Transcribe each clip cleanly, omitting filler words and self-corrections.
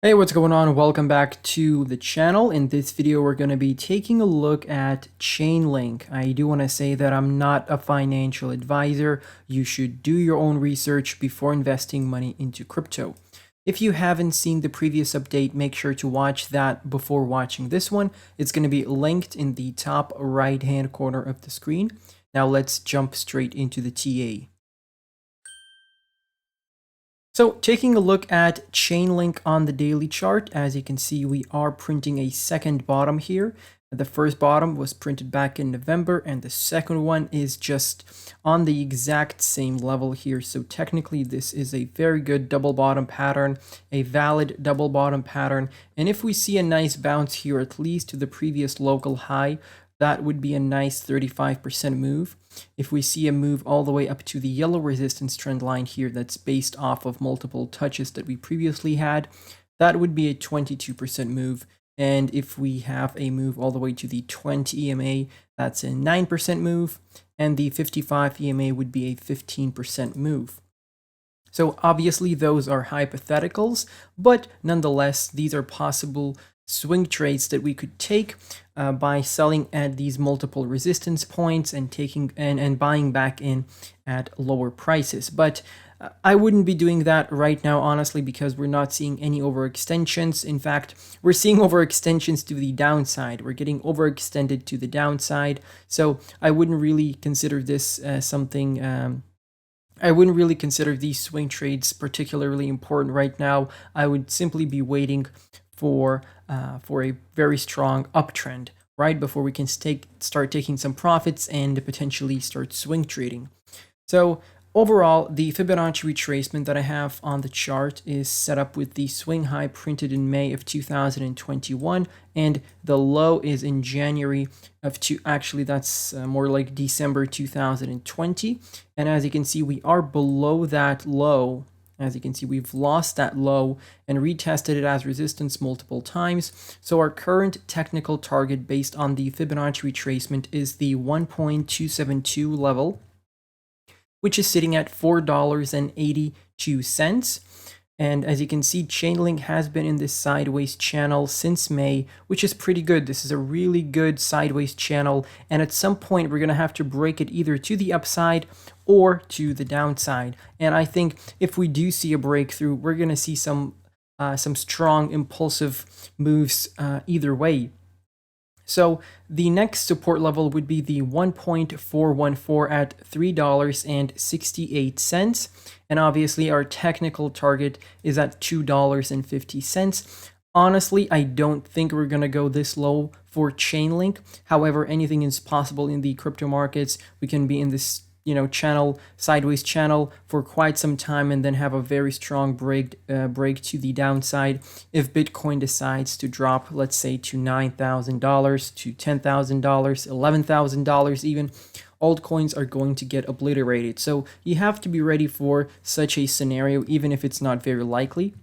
Hey, what's going on? Welcome back to the channel. In this video, we're going to be taking a look at Chainlink. I do want to say that I'm not a financial advisor. You should do your own research before investing money into crypto. If you haven't seen the previous update, make sure to watch that before watching this one. It's going to be linked in the top right-hand corner of the screen. Now let's jump straight into the TA. So taking a look at Chainlink on the daily chart, as you can see, we are printing a second bottom here. The first bottom was printed back in November, and the second one is just on the exact same level here. So technically, this is a very good double bottom pattern, a valid double bottom pattern. And if we see a nice bounce here, at least to the previous local high, that would be a nice 35% move. If we see a move all the way up to the yellow resistance trend line here that's based off of multiple touches that we previously had, that would be a 22% move. And if we have a move all the way to the 20 EMA, that's a 9% move. And the 55 EMA would be a 15% move. So obviously those are hypotheticals, but nonetheless, these are possible swing trades that we could take by selling at these multiple resistance points and taking and buying back in at lower prices. But I wouldn't be doing that right now, honestly, because we're not seeing any overextensions. In fact, we're seeing overextensions to the downside. We're getting overextended to the downside. So I wouldn't really consider this something. I wouldn't really consider these swing trades particularly important right now. I would simply be waiting for a very strong uptrend, right, before we can start taking some profits and potentially start swing trading. So overall, the Fibonacci retracement that I have on the chart is set up with the swing high printed in May of 2021, and the low is in January of actually that's more like December 2020. And as you can see, we are below that low. As you can see, we've lost that low and retested it as resistance multiple times. So our current technical target based on the Fibonacci retracement is the 1.272 level, which is sitting at $4.82. And as you can see, Chainlink has been in this sideways channel since May, which is pretty good. This is a really good sideways channel. And at some point, we're going to have to break it either to the upside or to the downside. And I think if we do see a breakthrough, we're going to see some strong impulsive moves either way. So the next support level would be the 1.414 at $3.68. And obviously our technical target is at $2.50. Honestly, I don't think we're going to go this low for Chainlink. However, anything is possible in the crypto markets. We can be in this sideways channel for quite some time and then have a very strong break to the downside if Bitcoin decides to drop, let's say, to $9,000, to $10,000, $11,000 even. Altcoins are going to get obliterated. So you have to be ready for such a scenario, even if it's not very likely.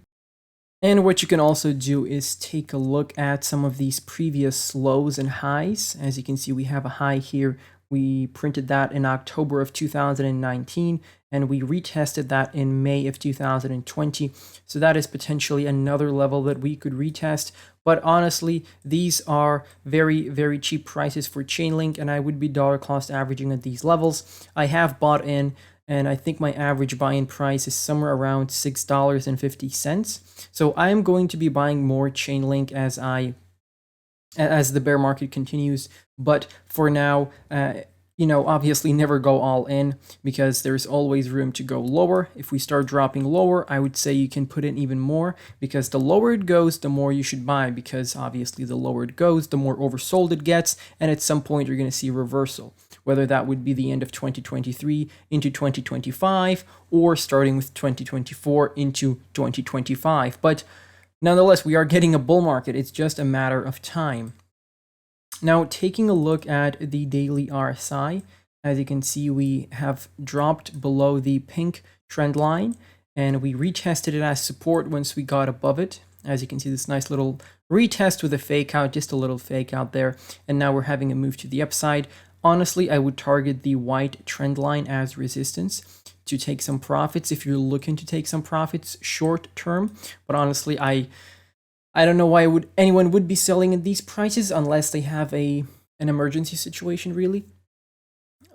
And what you can also do is take a look at some of these previous lows and highs. As you can see, we have a high here. We printed that in October of 2019, and we retested that in May of 2020. So that is potentially another level that we could retest. But honestly, these are very, very cheap prices for Chainlink, and I would be dollar cost averaging at these levels. I have bought in, and I think my average buy-in price is somewhere around $6.50. So I am going to be buying more Chainlink as the bear market continues. But for now, obviously never go all in because there's always room to go lower. If we start dropping lower, I would say you can put in even more, because the lower it goes, the more you should buy, because obviously the lower it goes, the more oversold it gets. And at some point you're going to see a reversal, whether that would be the end of 2023 into 2025 or starting with 2024 into 2025. But nonetheless, we are getting a bull market. It's just a matter of time. Now, taking a look at the daily RSI, as you can see, we have dropped below the pink trend line, and we retested it as support once we got above it. As you can see, this nice little retest with a fake out, just a little fake out there. And now we're having a move to the upside. Honestly, I would target the white trend line as resistance to take some profits if you're looking to take some profits short term. But honestly, I I don't know why anyone would be selling at these prices unless they have an emergency situation, really.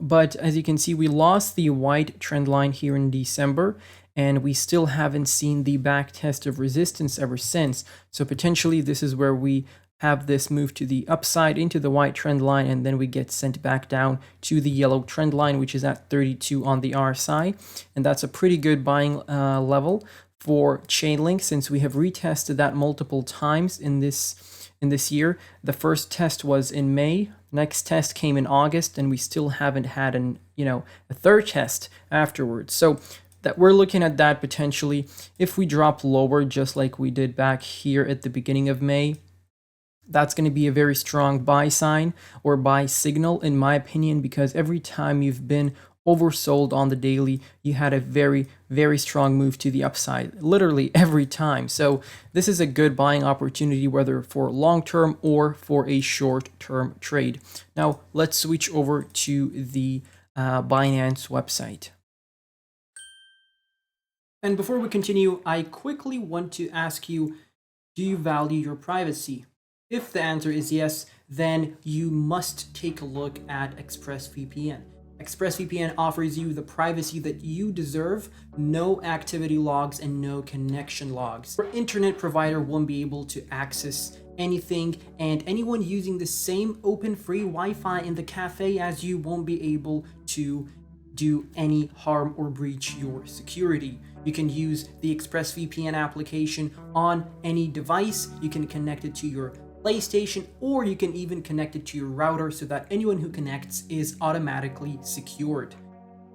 But as you can see, we lost the white trend line here in December, and we still haven't seen the back test of resistance ever since. So potentially this is where we have this move to the upside into the white trend line, and then we get sent back down to the yellow trend line, which is at 32 on the RSI. And that's a pretty good buying level for Chainlink, since we have retested that multiple times in this year. The first test was in May, next test came in August, and we still haven't had a third test afterwards. So that we're looking at that potentially. If we drop lower, just like we did back here at the beginning of May, that's going to be a very strong buy sign or buy signal, in my opinion, because every time you've been oversold on the daily, you had a very, very strong move to the upside, literally every time. So this is a good buying opportunity, whether for long-term or for a short-term trade. Now let's switch over to the Binance website. And before we continue, I quickly want to ask you, do you value your privacy? If the answer is yes, then you must take a look at ExpressVPN. ExpressVPN offers you the privacy that you deserve, no activity logs and no connection logs. Your internet provider won't be able to access anything, and anyone using the same open free Wi-Fi in the cafe as you won't be able to do any harm or breach your security. You can use the ExpressVPN application on any device. You can connect it to your PlayStation, or you can even connect it to your router so that anyone who connects is automatically secured.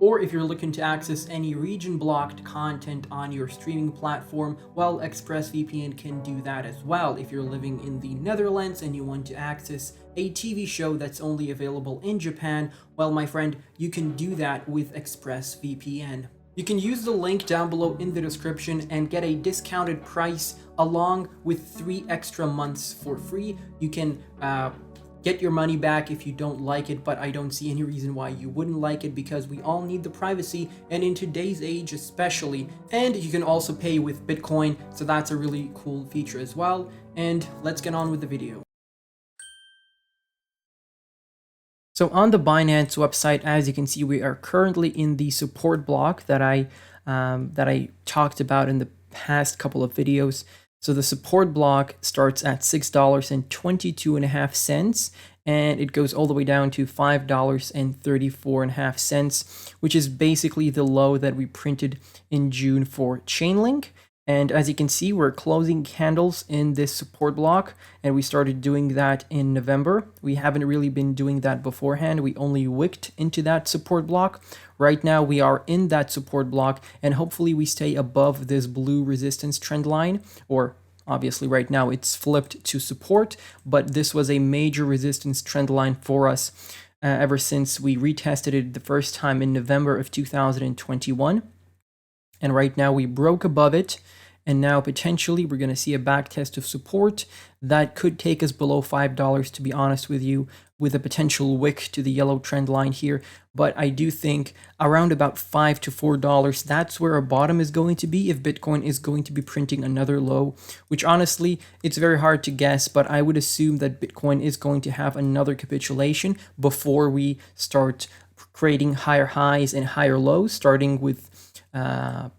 Or if you're looking to access any region-blocked content on your streaming platform, well, ExpressVPN can do that as well. If you're living in the Netherlands and you want to access a TV show that's only available in Japan, well, my friend, you can do that with ExpressVPN. You can use the link down below in the description and get a discounted price along with 3 extra months for free. You can get your money back if you don't like it, but I don't see any reason why you wouldn't like it, because we all need the privacy, and in today's age especially. And you can also pay with Bitcoin, so that's a really cool feature as well. And let's get on with the video. So on the Binance website, as you can see, we are currently in the support block that I talked about in the past couple of videos. So the support block starts at $6.22.5, and it goes all the way down to $5.34.5, which is basically the low that we printed in June for Chainlink. And as you can see, we're closing candles in this support block, and we started doing that in November. We haven't really been doing that beforehand. We only wicked into that support block. Right now, we are in that support block, and hopefully we stay above this blue resistance trend line, or obviously right now it's flipped to support, but this was a major resistance trend line for us ever since we retested it the first time in November of 2021. And right now we broke above it, and now potentially we're going to see a back test of support that could take us below $5, to be honest with you, with a potential wick to the yellow trend line here. But I do think around about $5 to $4, that's where our bottom is going to be if Bitcoin is going to be printing another low, which honestly, it's very hard to guess, but I would assume that Bitcoin is going to have another capitulation before we start creating higher highs and higher lows, starting with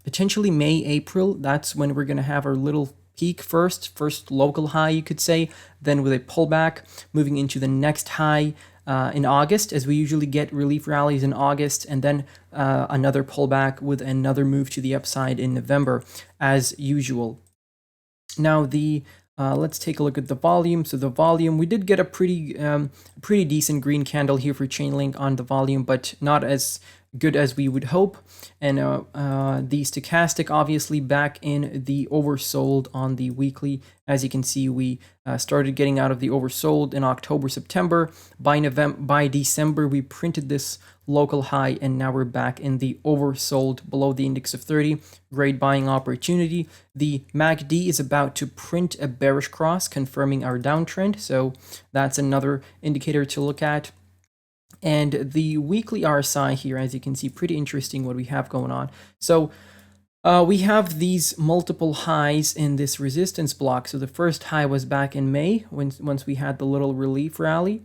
potentially May, April. That's when we're going to have our little peak first local high, you could say, then with a pullback, moving into the next high in August, as we usually get relief rallies in August, and then another pullback with another move to the upside in November, as usual. Now let's take a look at the volume. So the volume, we did get a pretty decent green candle here for Chainlink on the volume, but not as good as we would hope. And the stochastic, obviously back in the oversold on the weekly. As you can see, we started getting out of the oversold in October, September. By December, we printed this local high, and now we're back in the oversold below the index of 30. Great buying opportunity. The MACD is about to print a bearish cross, confirming our downtrend. So that's another indicator to look at. And the weekly RSI here, as you can see, pretty interesting what we have going on. So We have these multiple highs in this resistance block. So the first high was back in May once we had the little relief rally.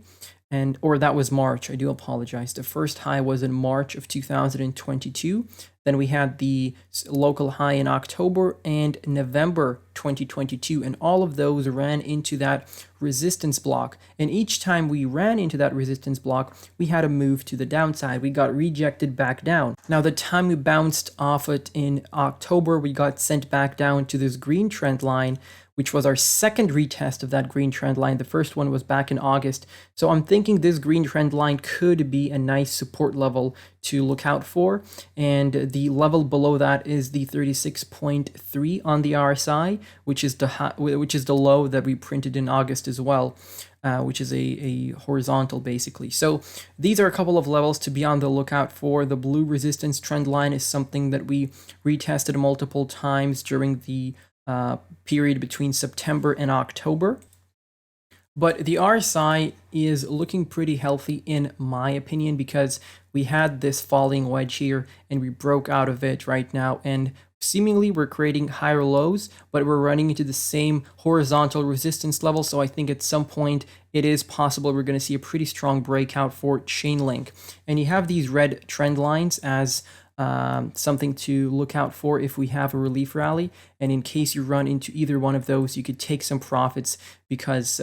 Or that was March, I do apologize. The first high was in March of 2022. Then we had the local high in October and November 2022, and all of those ran into that resistance block. And each time we ran into that resistance block, we had a move to the downside. We got rejected back down. Now, the time we bounced off it in October, we got sent back down to this green trend line, which was our second retest of that green trend line. The first one was back in August. So I'm thinking this green trend line could be a nice support level to look out for. And the level below that is the 36.3 on the RSI, which is the low that we printed in August as well. Which is a horizontal basically. So these are a couple of levels to be on the lookout for. The blue resistance trend line is something that we retested multiple times during the period between September and October. But the RSI is looking pretty healthy in my opinion, because we had this falling wedge here and we broke out of it right now, and seemingly we're creating higher lows, but we're running into the same horizontal resistance level. So I think at some point it is possible we're going to see a pretty strong breakout for Chainlink. And you have these red trend lines as something to look out for if we have a relief rally. And in case you run into either one of those, you could take some profits, because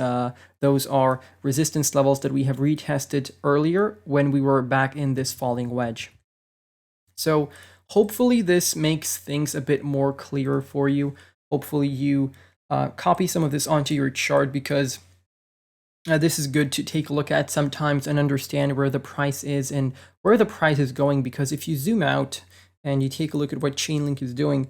those are resistance levels that we have retested earlier when we were back in this falling wedge. So hopefully this makes things a bit more clear for you. Hopefully you copy some of this onto your chart, because this is good to take a look at sometimes and understand where the price is and where the price is going. Because if you zoom out and you take a look at what Chainlink is doing,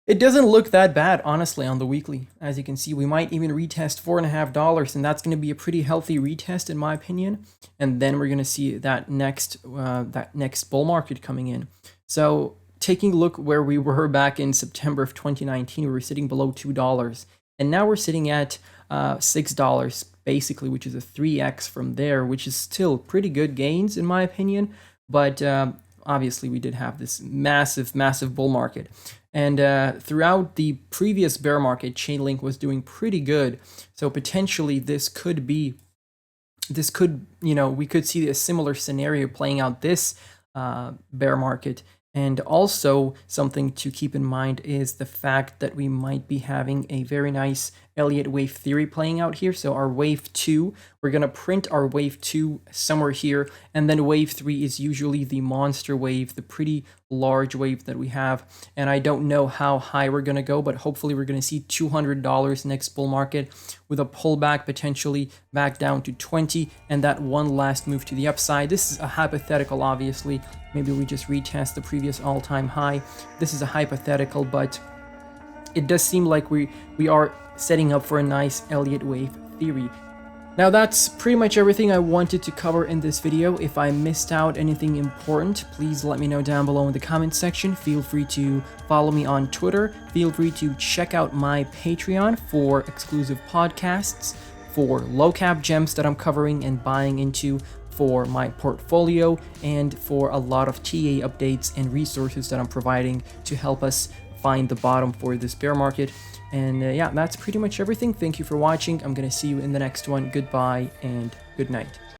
it doesn't look that bad, honestly, on the weekly. As you can see, we might even retest $4.50, and that's going to be a pretty healthy retest in my opinion. And then we're going to see that next bull market coming in. So taking a look where we were back in September of 2019, we were sitting below $2, and now we're sitting at $6 basically, which is a 3x from there, which is still pretty good gains in my opinion. But obviously we did have this massive bull market, and throughout the previous bear market, Chainlink was doing pretty good. So potentially this could, we could see a similar scenario playing out this bear market. And also something to keep in mind is the fact that we might be having a very nice Elliott wave theory playing out here. So our wave 2, we're going to print our wave 2 somewhere here, and then wave 3 is usually the monster wave, the pretty large wave that we have. And I don't know how high we're going to go, but hopefully we're going to see $200 next bull market, with a pullback potentially back down to 20, and that one last move to the upside. This is a hypothetical, obviously. Maybe we just retest the previous all-time high. This is a hypothetical, but it does seem like we are setting up for a nice Elliott wave theory. Now that's pretty much everything I wanted to cover in this video. If I missed out anything important, please let me know down below in the comment section. Feel free to follow me on Twitter. Feel free to check out my Patreon for exclusive podcasts, for low cap gems that I'm covering and buying into, for my portfolio, and for a lot of TA updates and resources that I'm providing to help us find the bottom for this bear market. And yeah, that's pretty much everything. Thank you for watching. I'm gonna see you in the next one. Goodbye and good night.